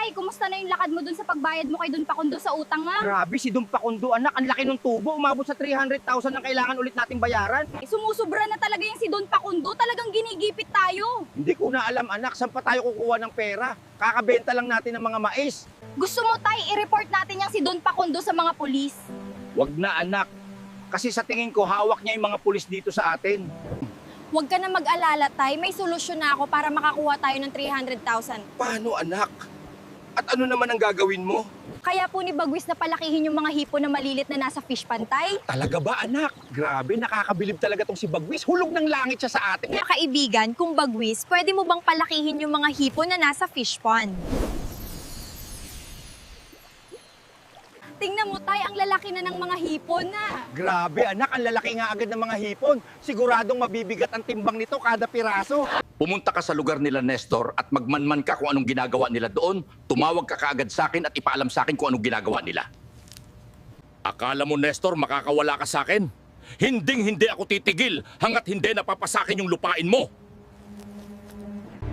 tay, kumusta na yung lakad mo dun sa pagbayad mo kay Don Pakundo sa utang nga? Grabe, si Don Pakundo, anak, ang laki ng tubo. Umabot sa 300,000 ang kailangan ulit nating bayaran. Sumusubra na talaga yung si Don Pakundo, talagang ginigipit tayo. Hindi ko na alam, anak, saan pa tayo kukuha ng pera? Kakabenta lang natin ng mga mais. Gusto mo tay, i-report natin yung si Don Pakundo sa mga pulis. Wag na, anak. Kasi sa tingin ko, hawak niya yung mga pulis dito sa atin. Huwag ka na mag-alala tay, may solusyon na ako para makakuha tayo ng 300,000. Paano, anak? At ano naman ang gagawin mo? Kaya po ni Bagwis na palakihin yung mga hipon na malilit na nasa fish pantay. Talaga ba, anak? Grabe, nakakabilib talaga tong si Bagwis. Hulog ng langit siya sa atin. Mga kaibigan, kung Bagwis, pwede mo bang palakihin yung mga hipon na nasa fish pond? Tingnan mo tay, ang lalaki na ng mga hipon na. Grabe, anak, ang lalaki nga agad ng mga hipon. Siguradong mabibigat ang timbang nito kada piraso. Pumunta ka sa lugar nila, Nestor, at magmanman ka kung anong ginagawa nila doon. Tumawag ka kaagad sa akin at ipaalam sa akin kung anong ginagawa nila. Akala mo, Nestor, makakawala ka sa akin? Hinding-hindi ako titigil hanggat hindi napapasakin yung lupain mo.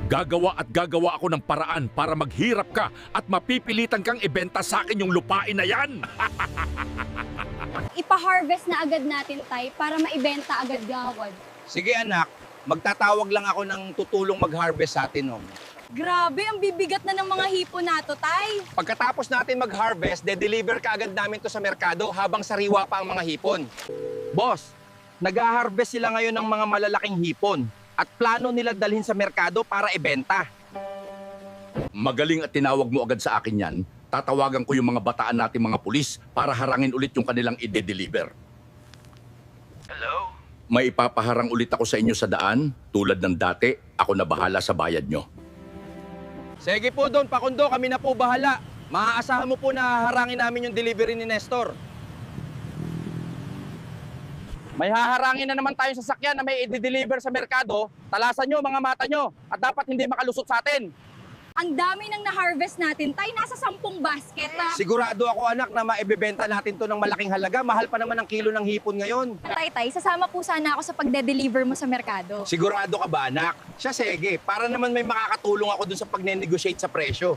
Gagawa at gagawa ako ng paraan para maghirap ka at mapipilitan kang ibenta sa akin yung lupain na yan. Ipa-harvest na agad natin tay para maibenta agad gawad. Sige, anak. Magtatawag lang ako ng tutulong mag-harvest sa atin, oh. Grabe, ang bibigat na ng mga hipon nato tay. Pagkatapos natin mag-harvest, de-deliver ka agad namin to sa merkado habang sariwa pa ang mga hipon. Boss, nag-harvest sila ngayon ng mga malalaking hipon at plano nila dalhin sa merkado para ibenta. Magaling at tinawag mo agad sa akin yan. Tatawagan ko yung mga bataan natin mga pulis para harangin ulit yung kanilang ide-deliver. Hello? May ipapaharang ulit ako sa inyo sa daan. Tulad ng dati, ako na bahala sa bayad nyo. Sige po, Don Pakundo, kami na po bahala. Maaasahan mo po na harangin namin yung delivery ni Nestor. May haharangin na naman tayong sasakyan na may i-deliver sa merkado. Talasan nyo mga mata nyo at dapat hindi makalusot sa atin. Ang dami nang na-harvest natin tay, nasa 10 basket na. Sigurado ako, anak, na maibebenta natin to ng malaking halaga. Mahal pa naman ang kilo ng hipon ngayon. Tay, sasama po sana ako sa pagde-deliver mo sa merkado. Sigurado ka ba, anak? Siya, sige. Para naman may makakatulong ako dun sa pagne-negotiate sa presyo.